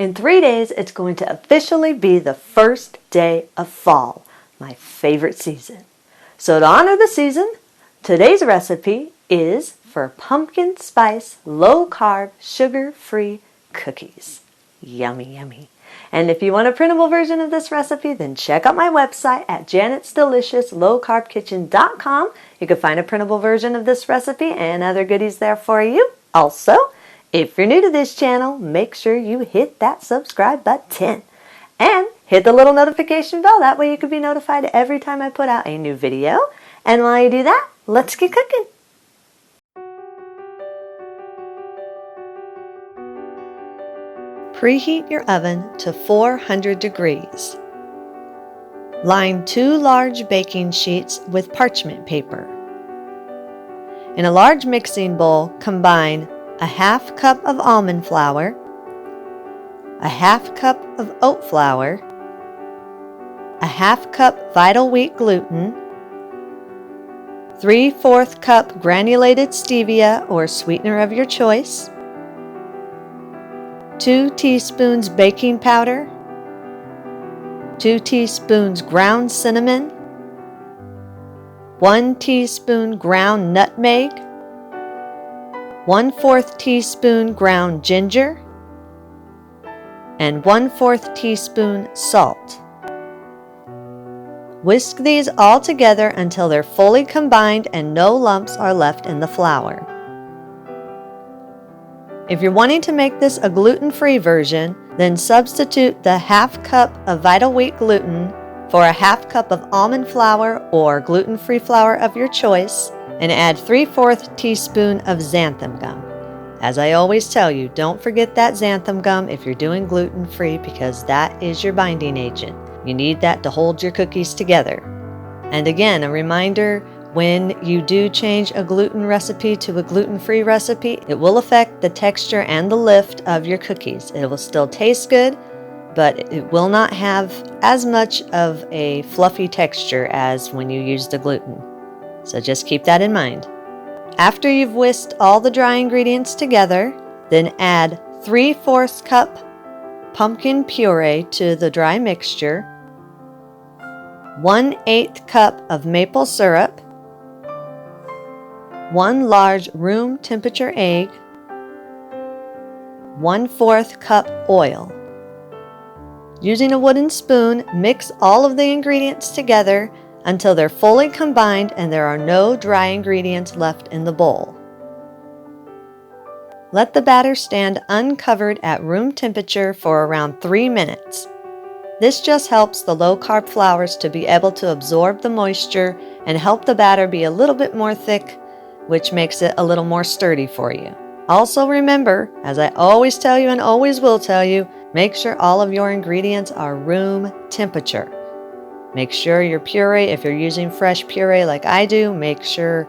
In 3 days, it's going to officially be the first day of fall, my favorite season. So to honor the season, today's recipe is for pumpkin spice, low-carb, sugar-free cookies. Yummy, yummy. And if you want a printable version of this recipe, then check out my website at janetsdeliciouslowcarbkitchen.com. You can find a printable version of this recipe and other goodies there for you. Also, if you're new to this channel, make sure you hit that subscribe button and hit the little notification bell. That way you can be notified every time I put out a new video. And while you do that, let's get cooking. Preheat your oven to 400 degrees. Line 2 large baking sheets with parchment paper. In a large mixing bowl, combine a half cup of almond flour, a half cup of oat flour, a half cup vital wheat gluten, 3/4 cup granulated stevia or sweetener of your choice, 2 teaspoons baking powder, 2 teaspoons ground cinnamon, 1 teaspoon ground nutmeg, 1/4 teaspoon ground ginger, and 1/4 teaspoon salt. Whisk these all together until they're fully combined and no lumps are left in the flour. If you're wanting to make this a gluten-free version, then substitute the half cup of vital wheat gluten for a half cup of almond flour or gluten-free flour of your choice, and add 3/4 teaspoon of xanthan gum. As I always tell you, don't forget that xanthan gum if you're doing gluten-free, because that is your binding agent. You need that to hold your cookies together. And again, a reminder, when you do change a gluten recipe to a gluten-free recipe, it will affect the texture and the lift of your cookies. It will still taste good, but it will not have as much of a fluffy texture as when you use the gluten. So just keep that in mind. After you've whisked all the dry ingredients together, then add 3/4 cup pumpkin puree to the dry mixture, 1/8 cup of maple syrup, 1 large room temperature egg, 1/4 cup oil. Using a wooden spoon, mix all of the ingredients together until they're fully combined and there are no dry ingredients left in the bowl. Let the batter stand uncovered at room temperature for around 3 minutes. This just helps the low-carb flours to be able to absorb the moisture and help the batter be a little bit more thick, which makes it a little more sturdy for you. Also remember, as I always tell you and always will tell you, make sure all of your ingredients are room temperature. Make sure your puree, if you're using fresh puree like I do, make sure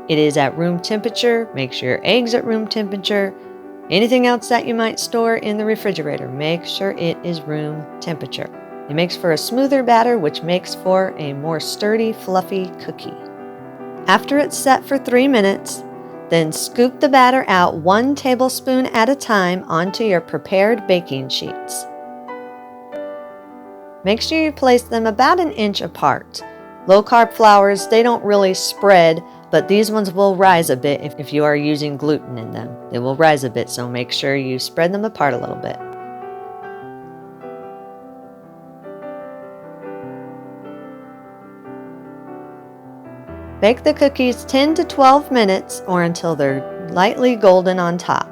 it is at room temperature. Make sure your eggs at room temperature. Anything else that you might store in the refrigerator, make sure it is room temperature. It makes for a smoother batter, which makes for a more sturdy, fluffy cookie. After it's set for 3 minutes, then scoop the batter out 1 tablespoon at a time onto your prepared baking sheets. Make sure you place them about 1 inch apart. Low-carb flours, they don't really spread, but these ones will rise a bit if you are using gluten in them. They will rise a bit, so make sure you spread them apart a little bit. Bake the cookies 10 to 12 minutes or until they're lightly golden on top.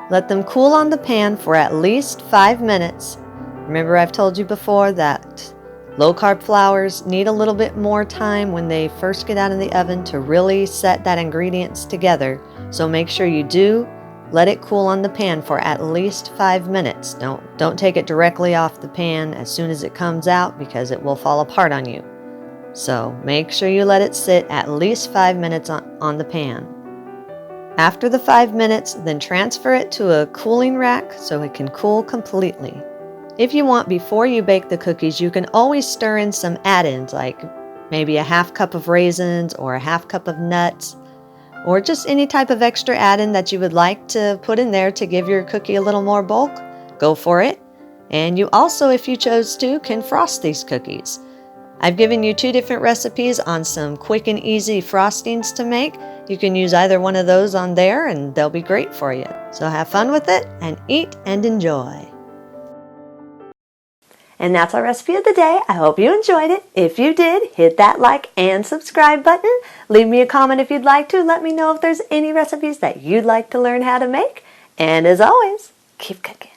Let them cool on the pan for at least 5 minutes. Remember, I've told you before that low-carb flours need a little bit more time when they first get out of the oven to really set that ingredients together. So make sure you do let it cool on the pan for at least 5 minutes. Don't take it directly off the pan as soon as it comes out, because it will fall apart on you. So make sure you let it sit at least 5 minutes on the pan. After the 5 minutes, then transfer it to a cooling rack so it can cool completely. If you want, before you bake the cookies, you can always stir in some add-ins, like maybe a half cup of raisins or a half cup of nuts, or just any type of extra add-in that you would like to put in there to give your cookie a little more bulk. go for it. And you also, if you chose to, can frost these cookies. I've given you 2 different recipes on some quick and easy frostings to make. You can use either one of those on there and they'll be great for you. So have fun with it and eat and enjoy. And that's our recipe of the day. I hope you enjoyed it. If you did, hit that like and subscribe button. Leave me a comment if you'd like to. Let me know if there's any recipes that you'd like to learn how to make. And as always, keep cooking.